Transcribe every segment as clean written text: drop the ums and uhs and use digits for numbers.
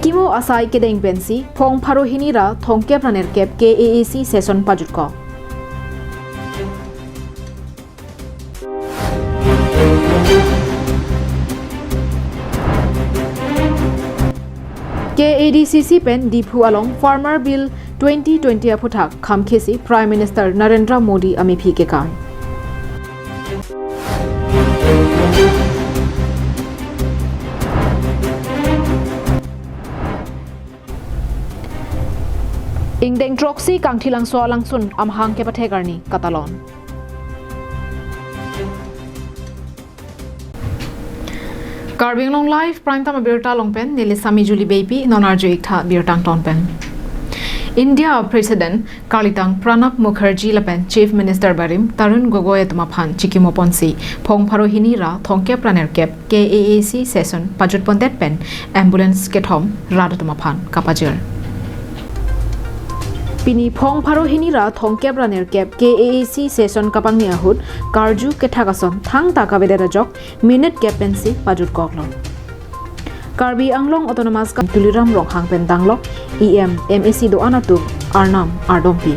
Chikimo asai kedeng pensi phong pharo hinira thongke praner kep KAAC session pajutko. KADCC pen Dipu along Farmer Bill 2020 aphuthak khamkhesi Prime Minister Narendra Modi amephi ke kai. Ingdeng Troxy kangthilang so langsun amhang ke pathegarni Katalon. Carbing long life prime time birta long pen nili sami juli baby nonarjo ikha birtang ton pen. India President Kalitang Pranab Mukherjee lapen Chief Minister Barim Tarun Gogoi atmaphan Chikimo ponsi phong pharo hinira thongke praner kep KAAC session pajut pondet pen ambulance ke thom radatmaphan kapajir. Pini phong pharo hinira thongke praner kep KAAC session kapangni ahut karju ke thagason thang takabedera jok minute kepensi pajut koklo. Karbi Anglong Autonomous Tuliram Rong Hang Pentanglok EM MAC do Anatu Arnam Ardompi.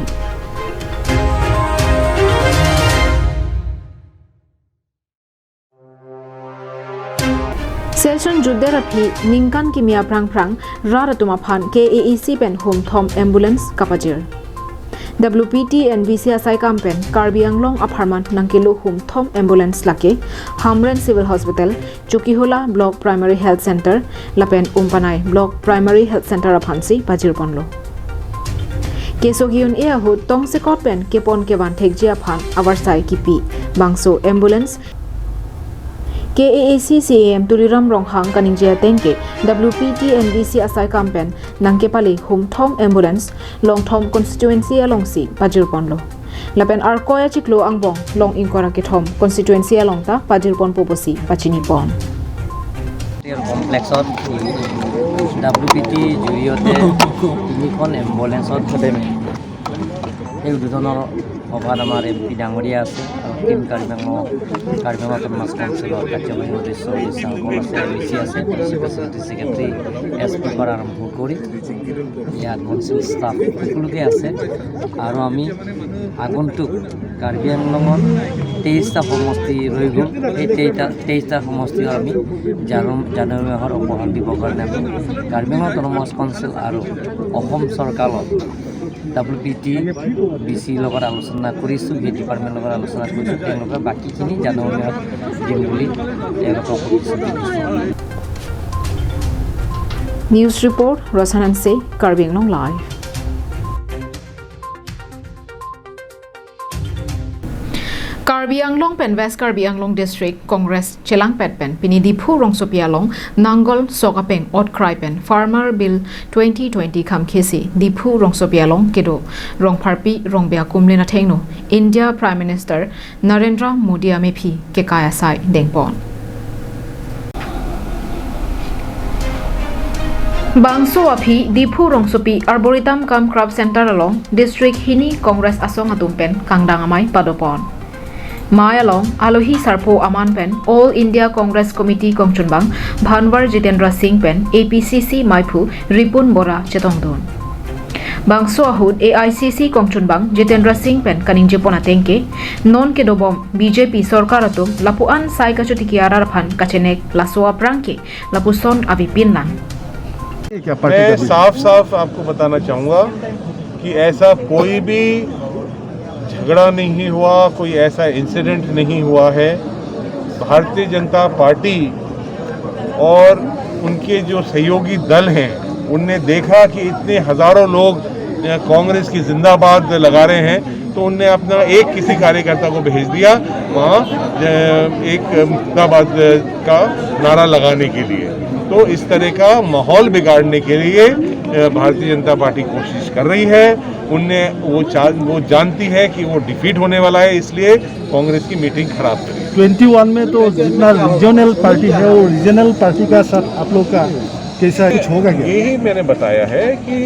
Session Juderapi Ningkan Kimia Prang Prang Raratumaphan KAAC Pen Home Thom Ambulance Kapajir. WPT and VCSI Kampen Karbi Anglong Apartment Nangkilu Home Thom Ambulance Lake Hamren Civil Hospital Chukihola Block Primary Health Center Lapen Umpanai Block Primary Health Center Aphansi Pajirponlo Kesogiun Eahut Tong Sekot Pen Kepon Kevan Tekjia Phan Avarsai Kipi Bangso Ambulance KAAC CAM Tuliram Ronghang Kaningja Tenke WPT and VCSI Kampen Nangkepali Home Thom Ambulance Long Thom Constituency Alongsi Pajirponlo Lapen Arkoya Chiklo Angbong Long Inkora Kethom Constituency Alongta Pajirpon Poposi Pachinipon Complex of WPT Juriote Nikon Ambulance of Kodeme Eudonor of Adamar MP Dangoria Kim Carbamo Thomas Council Kachamino de Solis Facility Secretary SP Param Hukuri Ya Council Staff Kuluke Ase Arami Aguntuk Carbian Longon Taste of Homosti Ruigo Taste of Homosti Army January Hor of Bohandi Bogarnam Carbino Thomas Council Aro Ohom Sorkalo WPT BC লগৰ আলোচনা কৰিছো এই department লগৰ আলোচনা কৰিছো তেওঁলোকৰ বাকিখিনি জানুৱাৰীত দিম বুলি তেওঁলোকক News report Rosanan Se Karbi Anglong live Karbi Anglong Pen West Karbi Anglong District Congress Chelang Pet Pen Pinidiphu Rongsopia Long Nangol Sokapeng Outcry Pen Farmer Bill 2020 Kam Khesi Diphu Rongsopia Long Kedo Rong Parpi Rong Bea Kumlina Thengno India Prime Minister Narendra Modi Amephi Kekaya Sai Dengpon Bangso Api Diphu Rongsopi Arboretum Kam Crop Center along District Hini Congress Asong Atumpen Kangdangamai Padopon Mayalong Alohi Sarpo Aman Pen All India Congress Committee Kongchunbang Bhanwar Jitendra Singh Pen APCC Maipu Ripun Bora Chetongdon Bangso Ahud AICC Kongchunbang Jitendra Singh Pen Kaningje Ponatengke Non Kedobom BJP Sorkaratum Lapuan Sai Kachotikiara Phan Kachenek Lasoa Prangke Lapuson Avipinlang मैं साफ आपको बताना चाहूँगा कि ऐसा कोई भी झगड़ा नहीं हुआ कोई ऐसा इंसिडेंट नहीं हुआ है भारतीय जनता पार्टी और उनके जो सहयोगी दल हैं उनने देखा कि इतने हज़ारों लोग कांग्रेस की जिंदाबाद लगा रहे हैं तो उनने अपना एक किसी कार्यकर्ता को भेज दिया वहाँ एक जिंदाबाद का नारा लगाने के लिए तो इस तरह का माहौल बिगाड़ने के लिए भारतीय जनता पार्टी कोशिश कर रही है उनने वो जानती है कि वो डिफीट होने वाला है इसलिए कांग्रेस की मीटिंग खराब करी 21 में तो जितना रीजनल पार्टी है वो रीजनल पार्टी का साथ आप लोग का कैसा कुछ होगा क्या? यही मैंने बताया है कि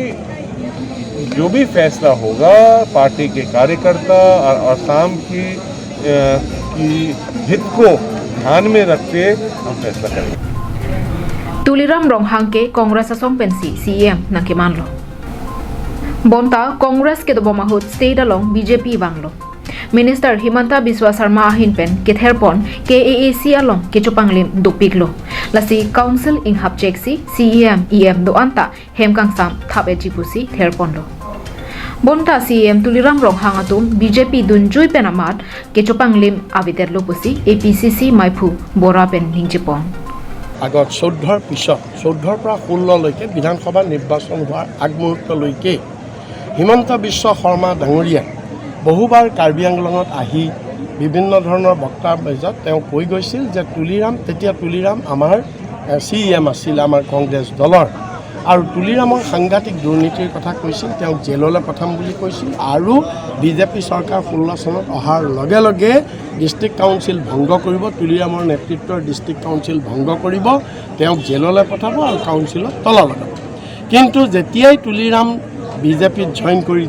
जो भी फैसला होगा पार्टी के कार्यकर्ता और आसाम की हित को ध्यान में रखते हम फैसला करेंगे Tuliram Ronghangke Congress Asong Pensi CEM Nakimanlo. Bonta Congress ke Dobomahut State along BJP Banglo. Minister Himanta Biswa Sarma Ahinpen Ketherpon KAAC along Kechupanglim Dupiglo. Lasi Council in Hapcheksi CEM EM do anta Hemkangsam Thap Ejipusi Therpondo. Bonta CEM Tuliram Ronghangatum BJP Dunjui Penamat Kechupanglim Aviterlo Pusi APCC Maipu Borapen Ningjipon. আগত 14ৰ পিছত 14ৰ পৰা 16লৈকে বিধানসভা নিৰ্বাচন হোৱাৰ আগমুহূৰ্তলৈকে হিমন্ত বিশ্ব শৰ্মা ডাঙৰীয়া বহুবাৰ কাৰ্বি আংলঙত আহি বিভিন্ন ধৰণৰ বক্তাৰ মাজত তেওঁ কৈ গৈছিল যে তুলিৰাম আমাৰ CEM আছিল আমাৰ কংগ্ৰেছ দলৰ আৰু তুলিৰামৰ সাংঘাতিক দুৰ্নীতিৰ কথা কৈছিল তেওঁ জেললৈ পঠাম বুলি কৈছিল আৰু বিজেপি চৰকাৰ 16 চনত অহাৰ লগে লগে ডিষ্ট্ৰিক্ট কাউন্সিল ভংগ কৰিব তুলিৰামৰ নেতৃত্বৰ ডিষ্ট্ৰিক্ট কাউন্সিল ভংগ কৰিব তেওঁক জেললৈ পঠাব আৰু কাউন্সিলত তলা লগাব কিন্তু যেতিয়াই তুলিৰাম বিজেপিত জইন কৰি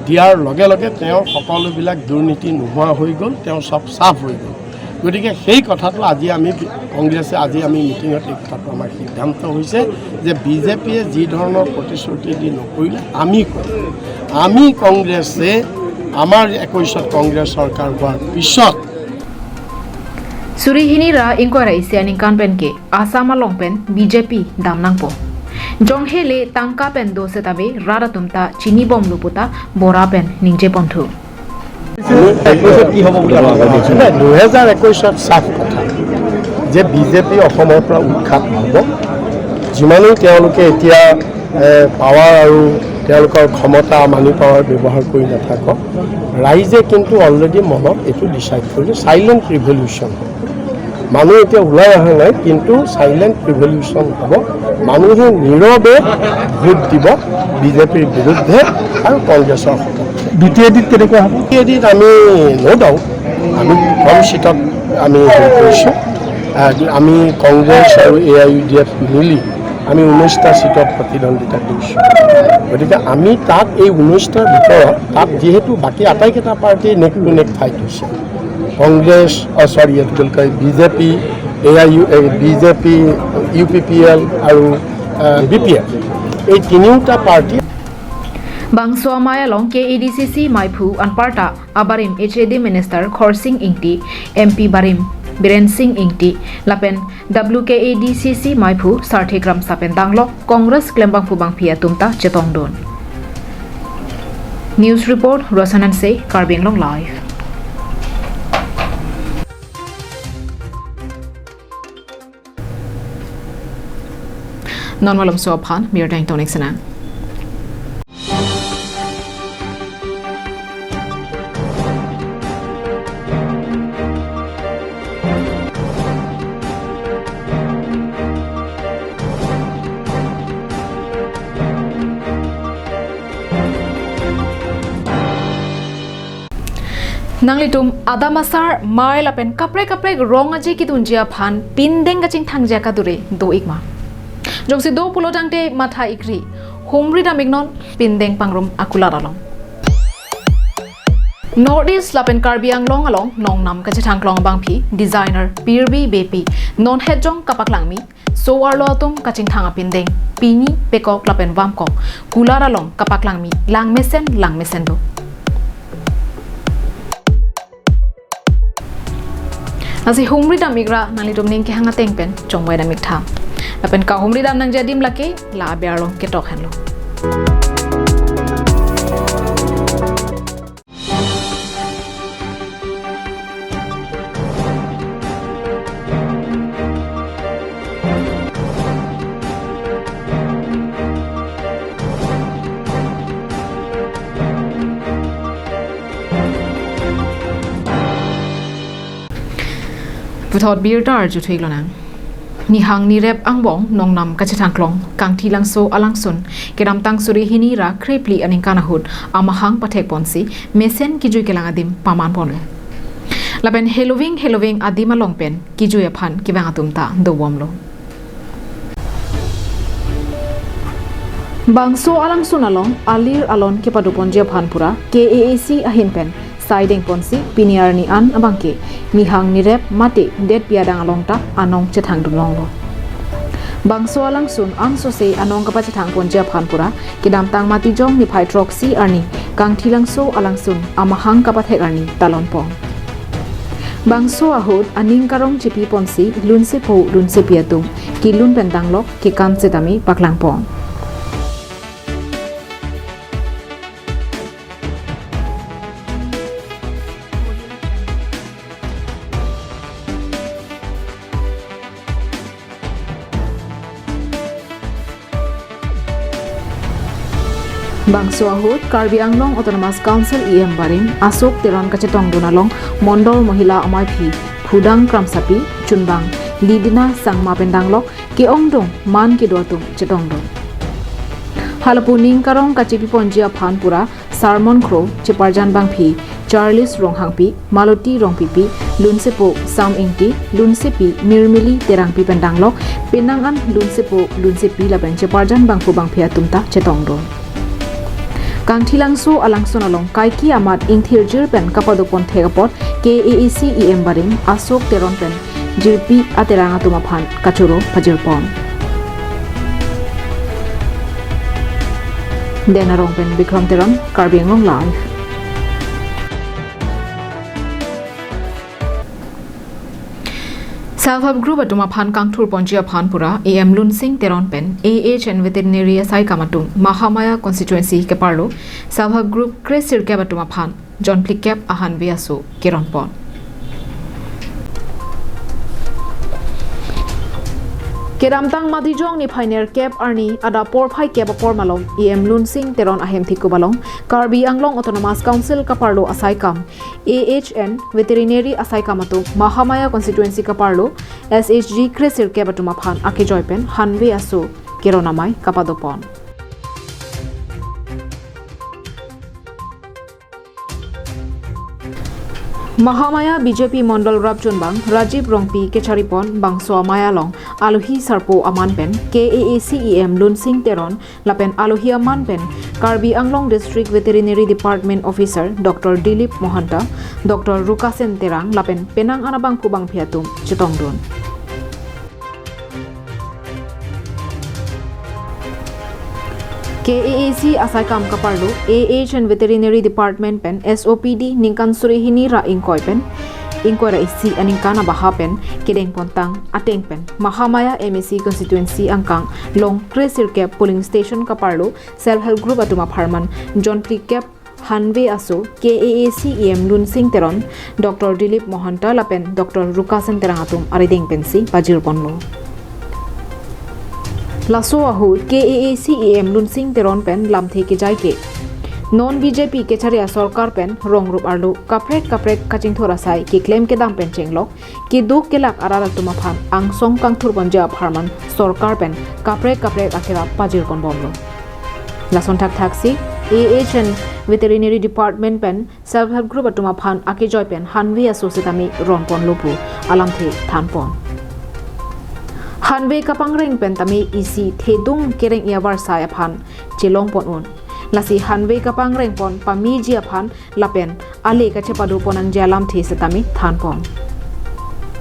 দিয়াৰ লগে লগে তেওঁৰ সকলোবিলাক দুৰ্নীতি নোহোৱা হৈ গ'ল তেওঁ সব সাফ হৈ গ'ল গতিকে সেই কথাটো আজি আমি কংগ্ৰেছে আজি আমি মিটিঙত এই কথাটো আমাৰ সিদ্ধান্ত হৈছে যে বিজেপিয়ে যি ধৰণৰ প্ৰতিশ্ৰুতি দি নকৰিলে আমি কংগ্ৰেছে আমাৰ 21ত কংগ্ৰেছ চৰকাৰ হোৱাৰ পিছত Surihinira inquire isianing kanpenke Asama longpen BJP damnangpo. Jonghele tangka pen dose tabe raratumta chini bom luputa borapen ningje ponthu. 2021ত সাফ কথা যে বিজেপি অসমৰ পৰা উৎখাত হ'ব যিমানেই তেওঁলোকে এতিয়া পাৱাৰ আৰু তেওঁলোকৰ ক্ষমতা মানি পাৱাৰ ব্যৱহাৰ কৰি নাথাকক ৰাইজে কিন্তু অলৰেডি মনত এইটো ডিচাইড কৰিলে সাইলেন্ট ৰিভলিউচন মানুহ এতিয়া ওলাই অহা নাই কিন্তু সাইলেন্ট ৰিভলিউচন হ'ব মানুহে নীৰৱে ভোট দিব বিজেপিৰ বিৰুদ্ধে আৰু কংগ্ৰেছৰ দ্বিতীয়দিত কেনেকুৱা হ'ব দ্বিতীয়দিত আমি ন' ডাউট আমি কম চিটত আমি কৰিছোঁ আমি কংগ্ৰেছ আৰু AIUDF মিলি আমি 19টা চিটত প্ৰতিদ্বন্দ্বিতা কৰিছোঁ গতিকে আমি তাত এই 19টাৰ ভিতৰত তাত যিহেতু বাকী আটাইকেইটা পাৰ্টি নেক টু নেক ফাইট হৈছে কংগ্ৰেছ বিজেপি বিজেপি UPPL আৰু BPF এই তিনিওটা party Bangso Mayalong KADCC Maipu Anparta Abarim HAD Minister Khorsing Ingti MP Barim Biren Singh Ingti Lapen WKADCC Maipu Sarthegram Sapen Danglok Congress Klembang Pubang Pia Tumta Chetongdon. News report Rosanan Say Karbing Long Live. Non-Malum Soaphan Mir Dang Tonik Senang. Nanglitum adamasar mail apen kapre rong aje ki dunjia phan pindeng gaching thangja ka dure do ikma jongsi do pulodangte matha ikri humri damignon pindeng pangrum akula dalong Northeast lapen Karbi Anglong along nong nam ka chithangklong bangphi designer Pirbi Bepi non hejong kapaklangmi so arlo atum kaching thanga pindeng pini pekok lapen wamkok kulara long kapaklangmi lang mesen do Asi humri dam igra nalitum ning ke hanga tengpen chongwai damik tha apen ka humri dam nang jadim lake la biarlo ke tok henlo Puthot bir dar ju thiglo nang ni hang ni rep angbong nong nam ka chithangklong kang thilangso alangsun keram tang suri hini ra krepli aning kanahut amahang pathek ponsi mesen kijui kelangadim paman ponlo laben Halloween adima longpen kijui aphan kibang atumta do womlo bangso alangsun along alir alon ke padupon je phanpura KAAC ahinpen Siding ponsi piniar ni an abangke ni hang ni rep mate det piadang alongta anong chethang dunglonglo Bangso alang sun ang sose anong kapacitang ponja phanpura kidam tang mati jong ni phai troxy arni kang thilang so alang sun amahang kapathek arni talon pong Bangso ahut aning karong chipi ponsi lunse po lunse piatum ki lun pentang lok ki kam setami paklang pong Bangso ahut Karbi Anglong Autonomous Council EM Barim Asok Teron Kachetong Donalong Mondol Mohila Amai Phi Phudang Kramsapi Chunbang Lidina Sangma Pendanglok Ki Ongdong Man Ki Dotum Chetong Don Halapuning Karong Kachipi Ponjia Phanpura Sarmon Crow Chiparjan Bangphi Charles Ronghangpi Maloti Rongpipi Lunsepo Sam Ingti Lunsepi Mirmili Terangpi Pendanglok Penangan Lunsepo Lunsepi Laben Chiparjan Bangpu Bangphia Tumta Chetong Don Kang thilangso alangso nalong kaiki amat ingthir jirpen kapadopon thegapot KAEC EM Barim Asok Teron pen jirpi ateranga tumaphan kachuro pajirpon Denarong pen Bikram Teron Karbi Anglong Live Self-help group atuma phan kangthur ponjia phanpura AM Lunsing Teron pen AHN Veterinary Sai Kamatung Mahamaya constituency ke parlo self-help group Kresir ke atuma phan John Plikep ahan biasu Kiron pon Keramtang madijong ni pioneer cap arni ada por phai cap por malong AM Lunsing Teron ahem thiko balong Karbi Anglong Autonomous Council kaparlo asai kam AHN Veterinary asai kamatu Mahamaya constituency kaparlo SHG Kresir cap atuma phan ake joypen hanwe asu keronamai kapadopon Mahamaya BJP Mondol Rabchunbang Rajiv Rongpi Kecharipon Bangso Mayalong Alohi Sarpo Amanpen KAEC EM Lunsing Teron Lapen Alohi Amanpen Karbi Anglong District Veterinary Department Officer Dr. Dilip Mohanta Dr. Rukasen Terang Lapen Penang Anabang Pubang Piatum Chitongdon KAEC asai kam kaparlo AHN Veterinary Department pen SOPD ningkan surihini ra ingkoi pen ingkoi ra isi aningkana baha pen kedeng pontang ateng pen Mahamaya MSC constituency angkang long Kresir Cap polling station kaparlo self help group atuma pharman John Plikep Hanwe aso KAEC EM Lunsing Teron Dr. Dilip Mohanta lapen Dr. Rukasen Terangatum arideng pensi pajir ponlo Laso ahut KAEC EM Lunsing Teron pen lamthe ke jaike non BJP ke charia sarkar pen rongrop arlo kaprek kaching thora sai ki claim ke dam pen chenglok ki duk ke lak arara tuma phan ang song kang thur bonja pharman sarkar pen kaprek akira pajir kon bomlo lason thak thaksi AHN Veterinary Department pen self help group atuma phan ake joy pen hanwi asositami ronpon lopu alamthe thanpon Hanwe kapangreng pentami isi thedung kereng iawar saya phan chilong pon un lasi hanwe kapangreng pon pami jia phan lapen ale ka chepadu ponang jalam the setami than pon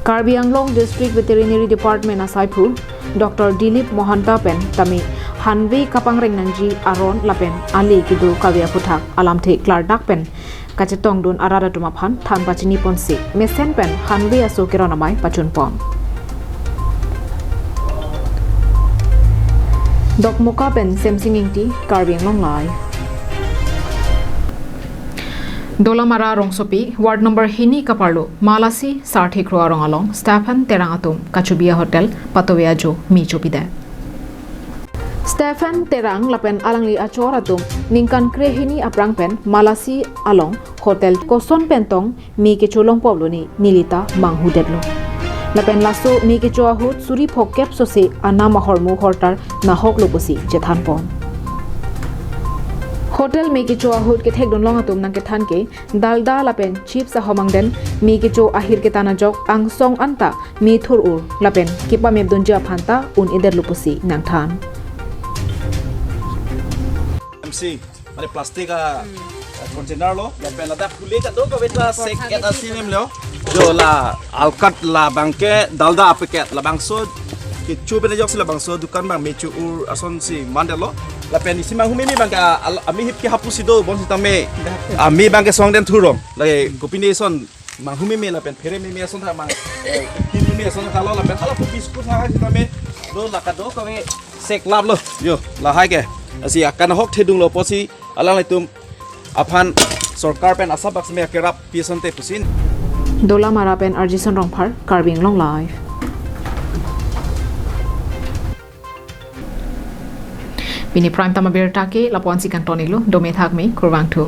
Karbi Anglong District Veterinary Department asaipu Dr. Dilip Mohanta pen tami hanwe kapangreng nangji aron lapen ale kidu kawya puthak alam the klardak pen kachetong dun arara tuma phan than pachini ponsi mesen pen hanwe aso keronamai pachun pon Dok Moka pen Semsingingti Karbi Anglong Live Dolamara Rongsopi Ward number Hini Kaparlo Malasi Sarthi Kroa Rongalong Stephen Terangatum Kachubia Hotel Patowea Jo Mi Chopide Stephen Terang lapen alangli achoratum ningkan krehini aprang pen Malasi along Hotel Koson Pentong Mi Kecholong Pobloni Nilita Manghu Dedlo Lapen laso mi ke choahut suri phokep so se ana mahormu hortar nahok loposi jethan pon Hotel mi ke choahut ke thek don long atum nang ke than ke dalda lapen chips a homangden mi ke cho ahir ke tana jok ang song anta mi thur ur lapen kipa meb don ja phanta un eder loposi nang than MC mane plastic ka container lo lapen ada khule ka do ka beta sek ket asinem lo जो ला अलकट ला बंके दलदा packet La बंगसो ki chu pen yok sila bang so dukan bang mechu ur ason si mandelo la pen isi mang humi mi bang ka ami hip ki hapu sido bon si tame ami bang ke song den thurom la gopini son mang humi mi la pen phere mi ason tha mang ki mi ason ka lo la pen ala pu biskut ha si tame do la ka do ka me sek lab lo yo la hai ke asi akan hok thedung lo posi ala lai tum aphan sarkar pen asabak me kerap pison te pusin Dola Mara pen Arjison Rongphar Karbing Long Live Bini Prime Tamabir Take Lapuan si Kantonilu Dome Thakme Kurwang Tu